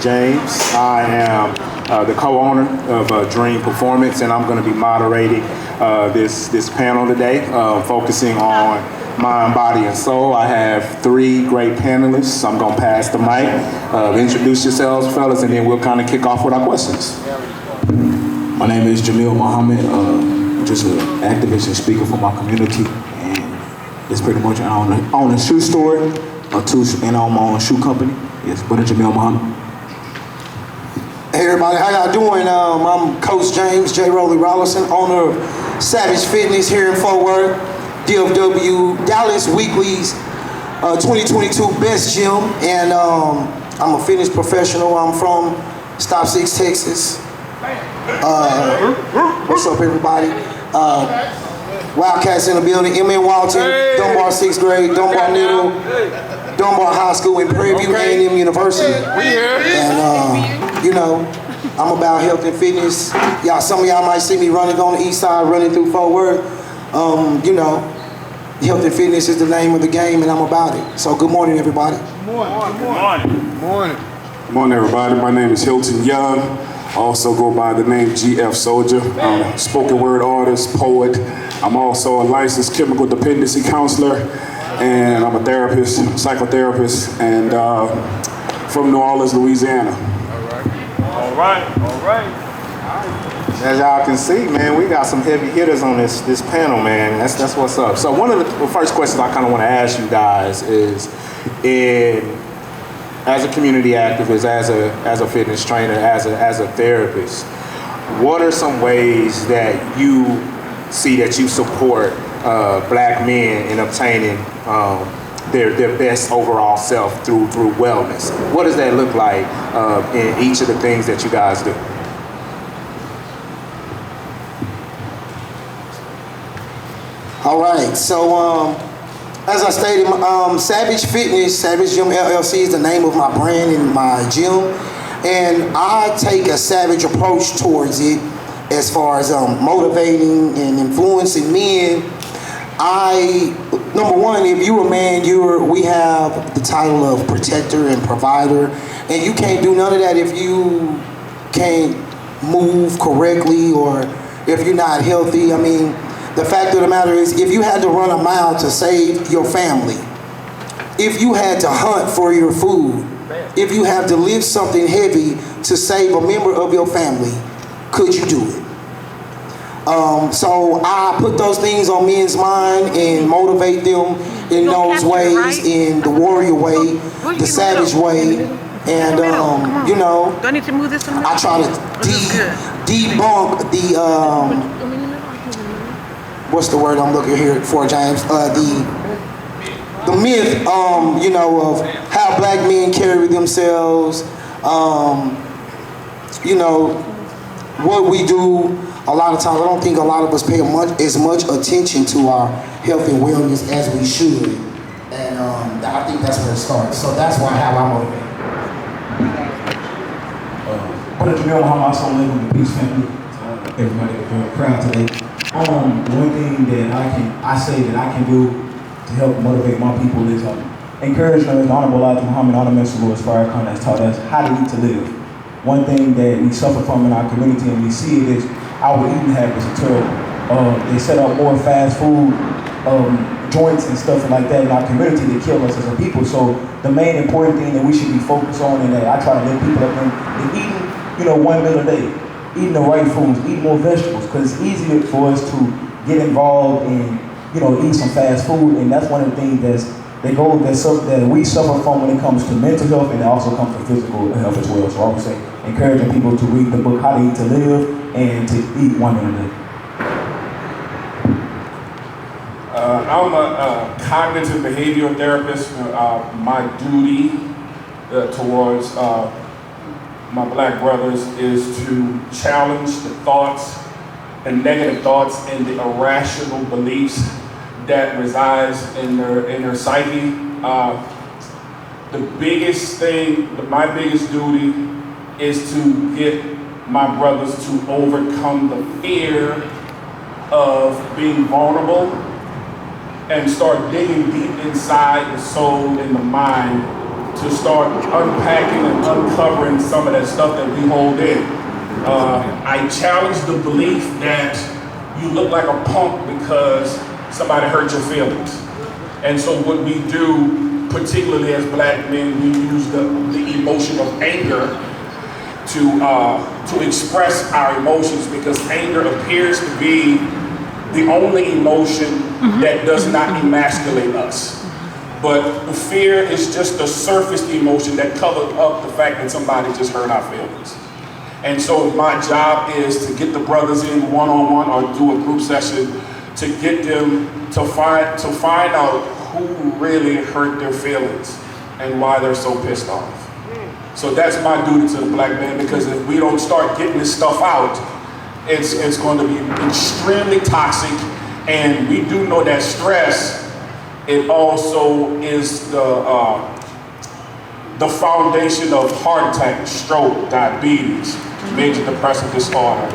James. I am the co-owner of Dream Performance, and I'm going to be moderating this panel today, focusing on mind, body, and soul. I have three great panelists. I'm going to pass the mic. Introduce yourselves, fellas, and then we'll kind of kick off with our questions. My name is Jamil Muhammad, just an activist and speaker for my community, and it's pretty much I own a shoe store, and I own my own shoe company. Yes, Brother Jamil Muhammad. Hey everybody, how y'all doing? I'm Coach James J. Rowley Rollison, owner of Savage Fitness here in Fort Worth, DFW Dallas Weekly's 2022 Best Gym, and I'm a fitness professional. I'm from Stop 6, Texas. What's up, everybody? Wildcats in the building. M.N. Walton, Dunbar 6th grade, Dunbar Middle, Dunbar High School, and Prairie View A&M University. And you know, I'm about health and fitness. Some of y'all might see me running on the east side, running through Fort Worth. You know, health and fitness is the name of the game, and I'm about it. So good morning, everybody. Good morning, everybody. My name is Hilton Young. I also go by the name GF Soldier. I'm a spoken word artist, poet. I'm also a licensed chemical dependency counselor, and I'm a therapist, psychotherapist, and from New Orleans, Louisiana. All right. As y'all can see, man, we got some heavy hitters on this panel, man. That's what's up. So one of the first questions I kind of want to ask you guys is, as a community activist, as a fitness trainer, as a therapist, what are some ways that you see that you support black men in obtaining their best overall self through wellness? What does that look like in each of the things that you guys do? All right, so as I stated, Savage Fitness, Savage Gym LLC is the name of my brand and my gym, and I take a savage approach towards it as far as motivating and influencing men. Number one, if you're a man, we have the title of protector and provider, and you can't do none of that if you can't move correctly or if you're not healthy. I mean, the fact of the matter is, if you had to run a mile to save your family, if you had to hunt for your food, if you had to lift something heavy to save a member of your family, could you do it? So I put those things on men's mind and motivate them in those ways, in the warrior way, the savage way, and you know, I try to debunk the what's the word I'm looking here for, James? The myth, you know, of how black men carry themselves, you know, what we do. A lot of times, I don't think a lot of us pay as much attention to our health and wellness as we should, and I think that's where it starts. So that's how I motivate. Brother Jamil Muhammad, also live in the Peace family. Everybody is very proud today. One thing that I say that I can do to help motivate my people is encourage them, as the Honorable Elijah Muhammad, Honor Minister Louis Farrakhan has taught us how to eat to live. One thing that we suffer from in our community, and we see it, is our eating habits until they set up more fast food joints and stuff like that in our community to kill us as a people. So the main important thing that we should be focused on, and that I try to let people up in, is eating, you know, one meal a day. Eating the right foods, eating more vegetables, because it's easier for us to get involved in, you know, eat some fast food, and that's one of the things that we suffer from when it comes to mental health, and it also comes to physical health as well. So I would say encouraging people to read the book How to Eat to Live and to eat one meal a day. I'm a cognitive behavioral therapist. My duty towards my black brothers is to challenge the thoughts and negative thoughts and the irrational beliefs that resides in their psyche. The biggest thing, my biggest duty is to get my brothers to overcome the fear of being vulnerable and start digging deep inside the soul and the mind to start unpacking and uncovering some of that stuff that we hold in. I challenge the belief that you look like a punk because somebody hurt your feelings. And so what we do, particularly as black men, we use the emotion of anger to express our emotions, because anger appears to be the only emotion that does not emasculate us. But fear is just the surface emotion that covers up the fact that somebody just hurt our feelings. And so my job is to get the brothers in one-on-one or do a group session to get them to find out who really hurt their feelings and why they're so pissed off. So that's my duty to the black man, because if we don't start getting this stuff out, it's going to be extremely toxic. And we do know that stress, it also is the foundation of heart attack, stroke, diabetes, major depressive disorder,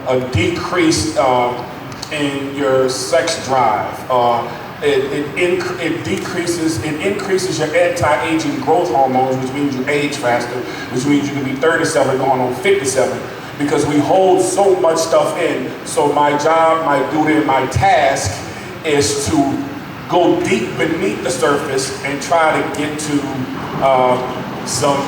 a decrease in your sex drive. It increases your anti-aging growth hormones, which means you age faster, which means you can be 37 going on 57, because we hold so much stuff in. So my job, my duty, and my task is to go deep beneath the surface and try to get to some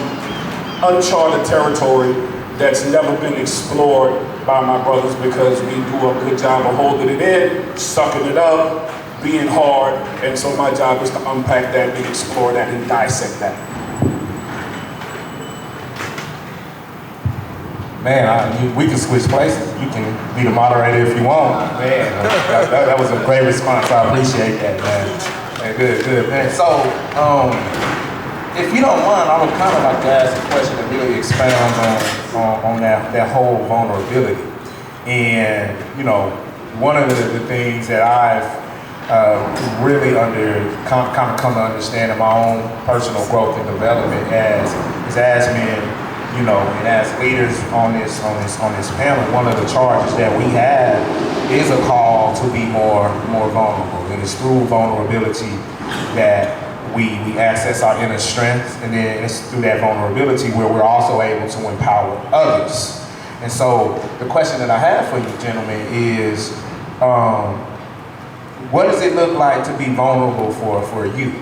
uncharted territory that's never been explored by my brothers, because we do a good job of holding it in, sucking it up, being hard. And so my job is to unpack that and explore that and dissect that. Man, we can switch places. You can be the moderator if you want. Man, that was a great response. I appreciate that, man. Good, man. So, if you don't mind, I would kind of like to ask a question and really expound on that whole vulnerability. And, you know, one of the things that I've really kind of come to understand in my own personal growth and development as men, you know, and as leaders on this panel, one of the charges that we have is a call to be more vulnerable. And it's through vulnerability that we access our inner strength, and then it's through that vulnerability where we're also able to empower others. And so the question that I have for you, gentlemen, is what does it look like to be vulnerable for you?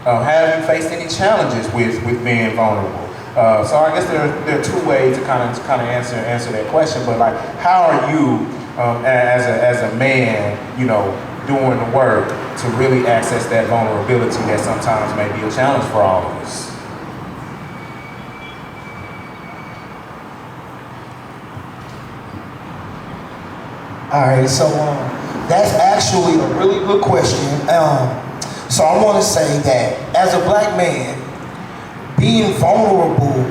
Have you faced any challenges with being vulnerable? So I guess there are two ways to kind of answer that question. But like, how are you as a man, you know, doing the work to really access that vulnerability that sometimes may be a challenge for all of us? All right, so that's actually a really good question. So I want to say that as a black man, being vulnerable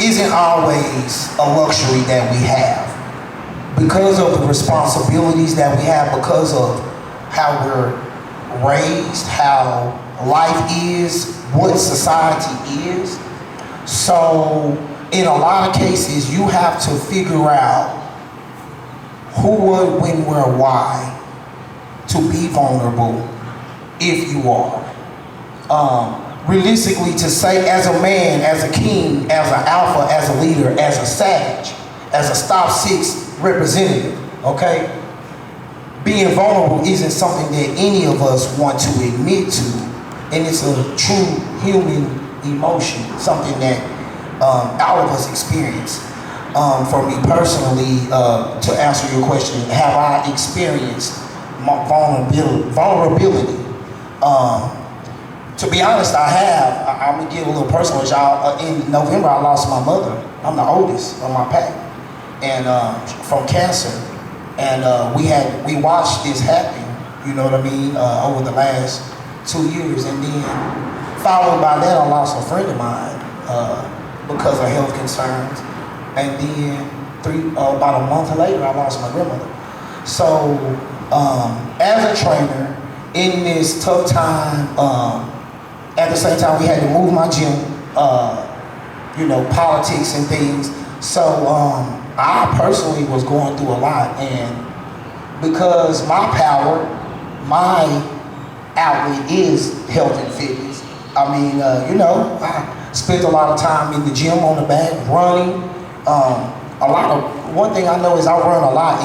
isn't always a luxury that we have, because of the responsibilities that we have, because of how we're raised, how life is, what society is. So in a lot of cases, you have to figure out who, what, when, where, why to be vulnerable if you are. Realistically, to say as a man, as a king, as an alpha, as a leader, as a savage, as a Stop 6 representative, okay? Being vulnerable isn't something that any of us want to admit to, and it's a true human emotion, something that all of us experience. For me personally, to answer your question, have I experienced vulnerability? To be honest, I have. I'm gonna get a little personal with y'all. In November, I lost my mother. I'm the oldest on my pack, and from cancer. And we watched this happen, you know what I mean, over the last 2 years. And then followed by that, I lost a friend of mine because of health concerns. And then about a month later, I lost my grandmother. So as a trainer, in this tough time, at the same time we had to move my gym, you know, politics and things. So I personally was going through a lot, and because my power, my outlet is health and fitness, I mean, I spent a lot of time in the gym on the back, running. One thing I know is I run a lot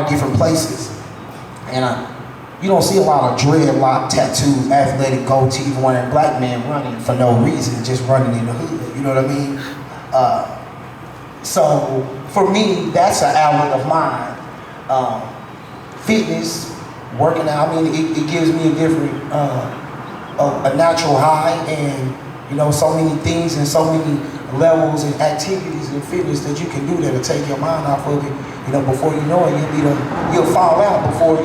of different places. And you don't see a lot of dreadlock, tattooed, athletic, goatee wearing black men running for no reason, just running in the hood. You know what I mean? So for me, that's an outlet of mine. Fitness, working out. I mean, it gives me a different, a natural high, and so many things and so many levels and activities in fitness that you can do that'll take your mind off of it. Before you know it, you'll fall out before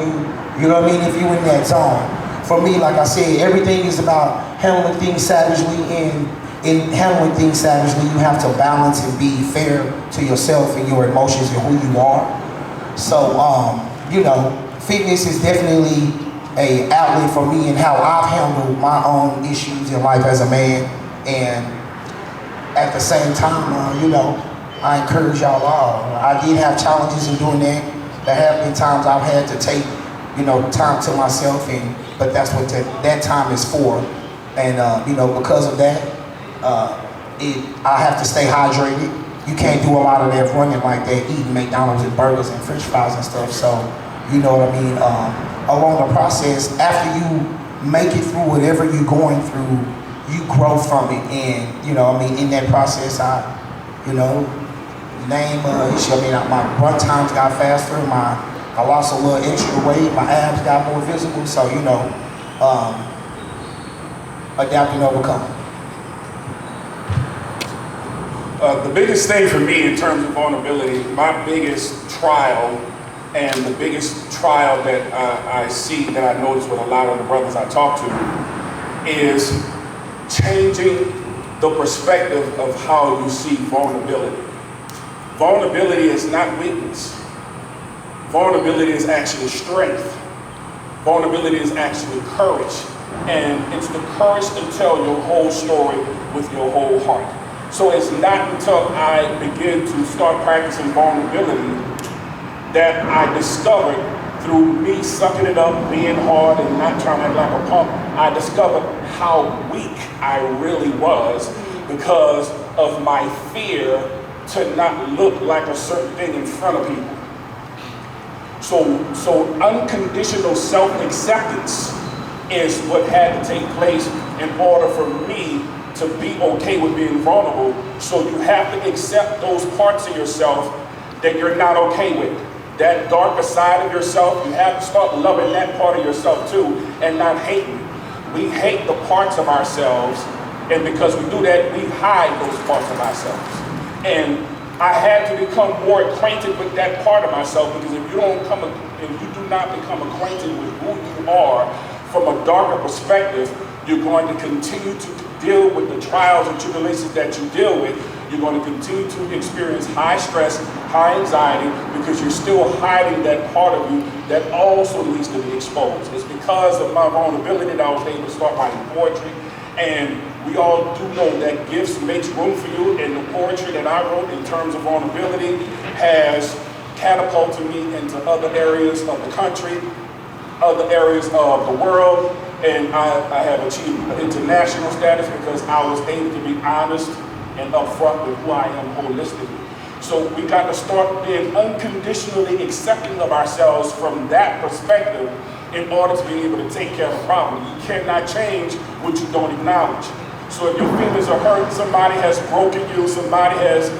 you know what I mean, if you're in that zone. For me, like I said, everything is about handling things savagely, and in handling things savagely, you have to balance and be fair to yourself and your emotions and who you are. So, fitness is definitely an outlet for me in how I've handled my own issues in life as a man. And at the same time, I encourage y'all all. I did have challenges in doing that. There have been times I've had to take, time to myself, but that's what that time is for. And, because of that, I have to stay hydrated. You can't do a lot of that running like that, eating McDonald's and burgers and French fries and stuff. So, you know what I mean? Along the process, after you make it through whatever you're going through, you grow from it. And, in that process, my run times got faster, I lost a little extra weight, my abs got more visible, so, adapt and overcome. The biggest thing for me in terms of vulnerability, my biggest trial, and the biggest trial that I see, that I notice with a lot of the brothers I talk to, is changing the perspective of how you see vulnerability. Vulnerability is not weakness. Vulnerability is actually strength. Vulnerability is actually courage. And it's the courage to tell your whole story with your whole heart. So it's not until I begin to start practicing vulnerability that I discovered, through me sucking it up, being hard and not trying to act like a punk, I discovered how weak I really was because of my fear to not look like a certain thing in front of people. So unconditional self-acceptance is what had to take place in order for me to be okay with being vulnerable. So you have to accept those parts of yourself that you're not okay with. That darker side of yourself, you have to start loving that part of yourself too, and not hating it. We hate the parts of ourselves, and because we do that, we hide those parts of ourselves. And I had to become more acquainted with that part of myself, because if you do not become acquainted with who you are from a darker perspective, you're going to continue to deal with the trials and tribulations that you deal with. You're going to continue to experience high stress, high anxiety, because you're still hiding that part of you that also needs to be exposed. It's because of my vulnerability that I was able to start writing poetry. And we all do know that gifts makes room for you, and the poetry that I wrote in terms of vulnerability has catapulted me into other areas of the country, other areas of the world, and I have achieved international status because I was able to be honest and upfront with who I am holistically. So we got to start being unconditionally accepting of ourselves from that perspective in order to be able to take care of the problem. You cannot change what you don't acknowledge. So if your feelings are hurt, somebody has broken you, somebody has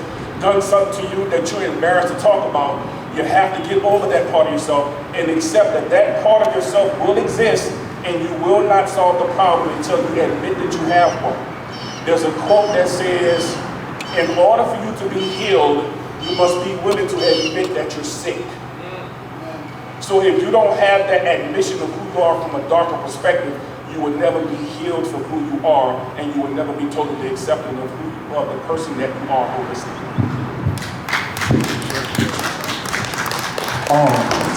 done something to you that you're embarrassed to talk about, you have to get over that part of yourself and accept that that part of yourself will exist, and you will not solve the problem until you admit that you have one. There's a quote that says, in order for you to be healed, you must be willing to admit that you're sick. So if you don't have that admission of who you are from a darker perspective, you will never be healed from who you are, and you will never be totally accepting of who you are, the person that you are holistically.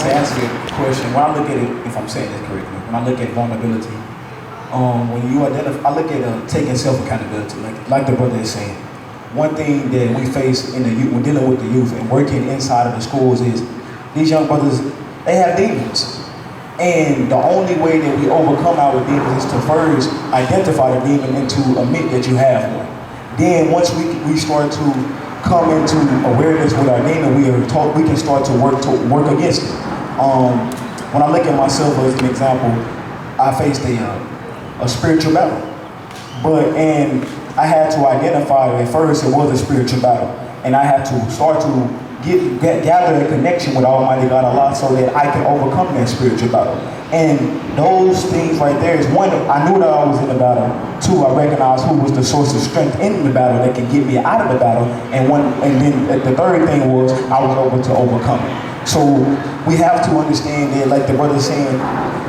To answer your question, when I look at it, if I'm saying this correctly, when I look at vulnerability, when you identify, I look at taking self-accountability, like the brother is saying. One thing that we face in the youth, when dealing with the youth and working inside of the schools, is these young brothers, they have demons. And the only way that we overcome our demons is to first identify the demon and to admit that you have one. Then once we start to come into awareness with our demon, we can start to work against it. When I look at myself as an example, I faced a spiritual battle. And I had to identify that at first it was a spiritual battle. And I had to start to gather a connection with Almighty God Allah so that I can overcome that spiritual battle. And those things right there is one, I knew that I was in the battle. Two, I recognized who was the source of strength in the battle that could get me out of the battle. And then the third thing was I was able to overcome it. So we have to understand that, like the brother's saying,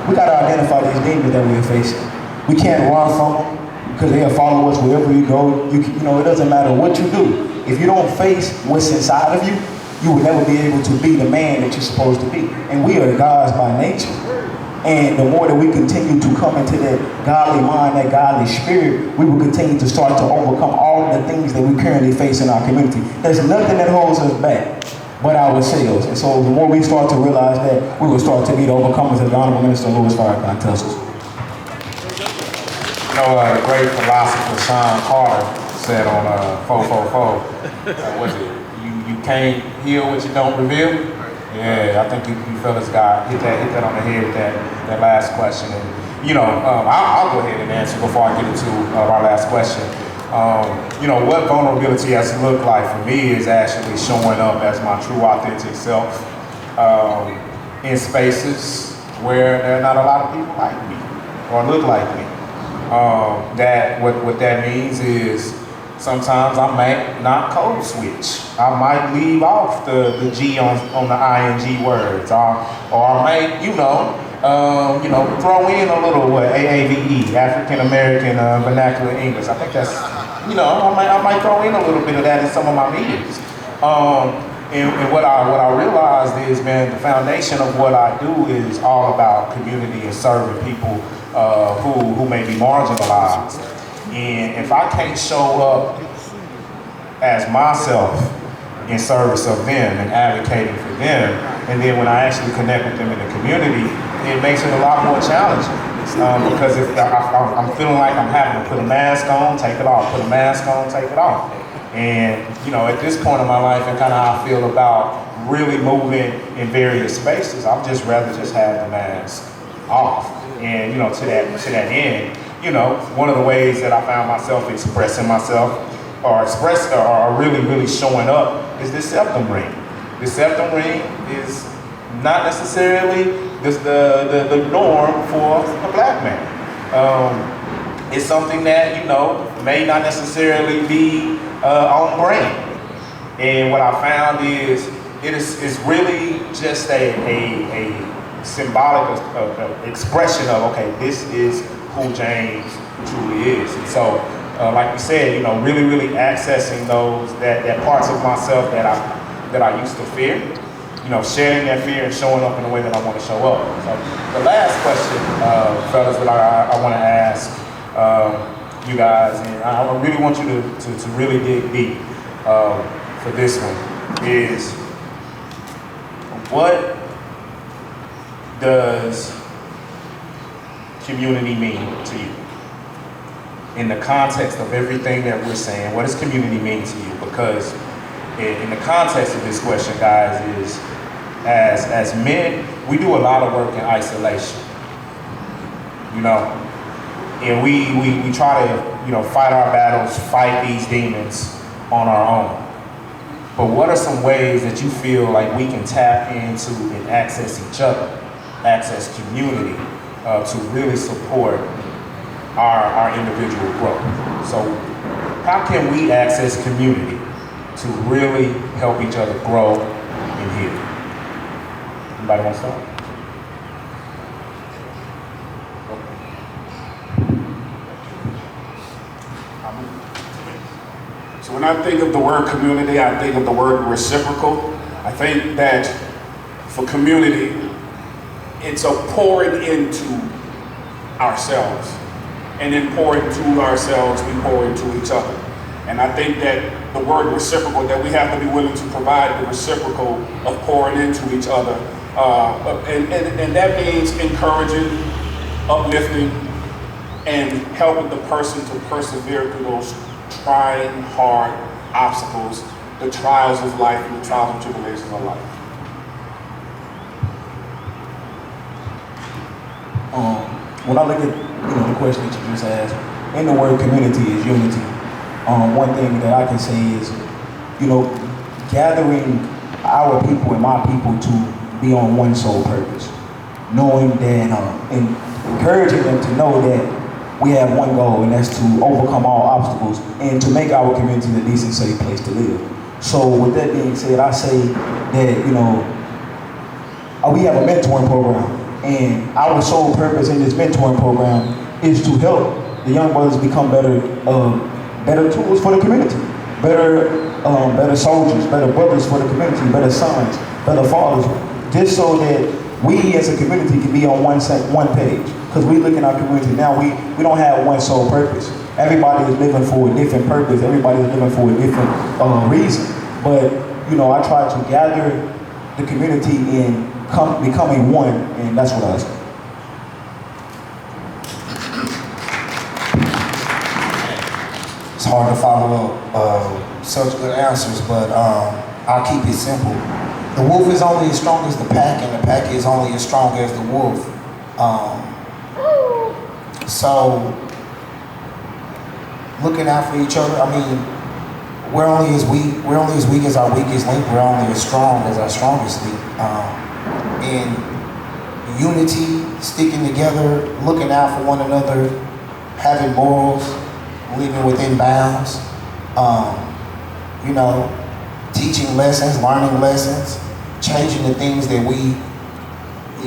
we got to identify these demons that we're facing. We can't run from them because they'll follow us wherever you go. You know, it doesn't matter what you do. If you don't face what's inside of you, you will never be able to be the man that you're supposed to be. And we are gods by nature. And the more that we continue to come into that godly mind, that godly spirit, we will continue to start to overcome all the things that we currently face in our community. There's nothing that holds us back but ourselves. And so the more we start to realize that, we will start to be the overcomers, as the Honorable Minister Louis Farrakhan tells us. You know, the great philosopher Sean Carter said on 444, what's it? You can't heal what you don't reveal. Yeah, I think you fellas got hit that on the head with that last question. And you know, I'll go ahead and answer before I get into our last question. You know, what vulnerability has looked like for me is actually showing up as my true, authentic self in spaces where there are not a lot of people like me or look like me. What that means is sometimes I might not code switch. I might leave off the G on the ing words, or I might, throw in a little AAVE, African American Vernacular English. I think that's, I might throw in a little bit of that in some of my meetings. And what I realized is, man, the foundation of what I do is all about community and serving people who may be marginalized. And if I can't show up as myself in service of them and advocating for them, and then when I actually connect with them in the community, it makes it a lot more challenging. Because if I'm feeling like I'm having to put a mask on, take it off, put a mask on, take it off. And at this point in my life and kind of how I feel about really moving in various spaces, I'd just rather just have the mask off. And to that end, one of the ways that I found myself expressing myself or really showing up is this septum ring. The septum ring is not necessarily the norm for a black man. It's something that, may not necessarily be on brand. And what I found is it's really just a symbolic expression of, okay, this is who James truly is. And so, like we said, really accessing that parts of myself that I used to fear, sharing that fear and showing up in the way that I want to show up. So the last question, fellas, that I want to ask you guys, and I really want you to really dig deep for this one, is what does community mean to you? In the context of everything that we're saying, what does community mean to you? Because in the context of this question, guys, is as men, we do a lot of work in isolation. And we try to, fight our battles, fight these demons on our own. But what are some ways that you feel like we can tap into and access each other, access community, to really support our individual growth? So how can we access community to really help each other grow and heal? Anybody want to start? So when I think of the word community, I think of the word reciprocal. I think that for community, it's a pouring into ourselves. And in pouring to ourselves, we pour into each other. And I think that the word reciprocal, that we have to be willing to provide the reciprocal of pouring into each other And that means encouraging, uplifting, and helping the person to persevere through those trying, hard obstacles, the trials of life and the trials and tribulations of life. When I look at the question that you just asked, in the word community is unity. One thing that I can say is, gathering our people and my people to be on one sole purpose, knowing that and encouraging them to know that we have one goal, and that's to overcome all obstacles and to make our community a decent, safe place to live. So with that being said, I say that we have a mentoring program. And our sole purpose in this mentoring program is to help the young brothers become better tools for the community, better soldiers, better brothers for the community, better sons, better fathers, just so that we as a community can be on one page. Because we look in our community now, we don't have one sole purpose. Everybody is living for a different purpose. Everybody is living for a different reason. But I try to gather the community in becoming one, and that's what I say. It's hard to follow such good answers, but I'll keep it simple. The wolf is only as strong as the pack, and the pack is only as strong as the wolf. So, looking out for each other, we're only as weak as our weakest link. We're only as strong as our strongest link. In unity, sticking together, looking out for one another, having morals, living within bounds, teaching lessons, learning lessons, changing the things that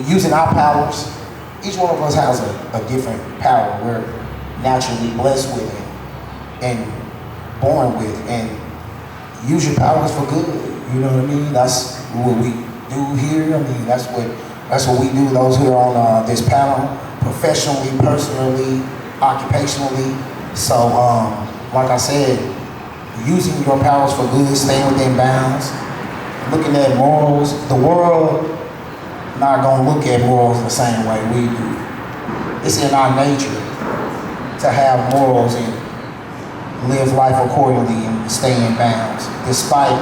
using our powers. Each one of us has a different power we're naturally blessed with and born with, and use your powers for good. You know what I mean? That's what we do here. That's what we do. Those who are on this panel, professionally, personally, occupationally. So, like I said, using your powers for good, staying within bounds, looking at morals. The world not gonna look at morals the same way we do. It's in our nature to have morals and live life accordingly and stay in bounds, despite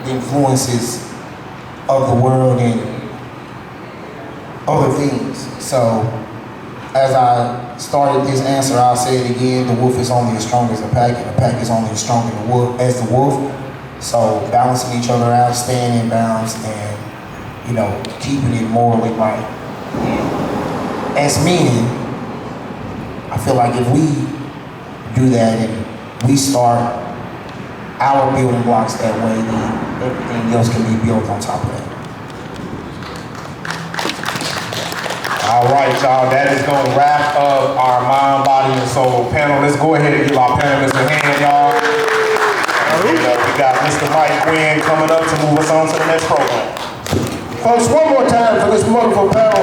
the influences of the world and other things. So, as I started this answer, I'll say it again: the wolf is only as strong as the pack, and the pack is only as strong as the wolf. So, balancing each other out, staying in bounds, and keeping it morally right. And as men, I feel like if we do that and we start our building blocks that way, then everything else can be built on top of that. All right, y'all, that is going to wrap up our mind, body, and soul panel. Let's go ahead and give our panelists a hand, y'all. And, we got Mr. Mike Quinn coming up to move us on to the next program. Folks, one more time for this wonderful panel.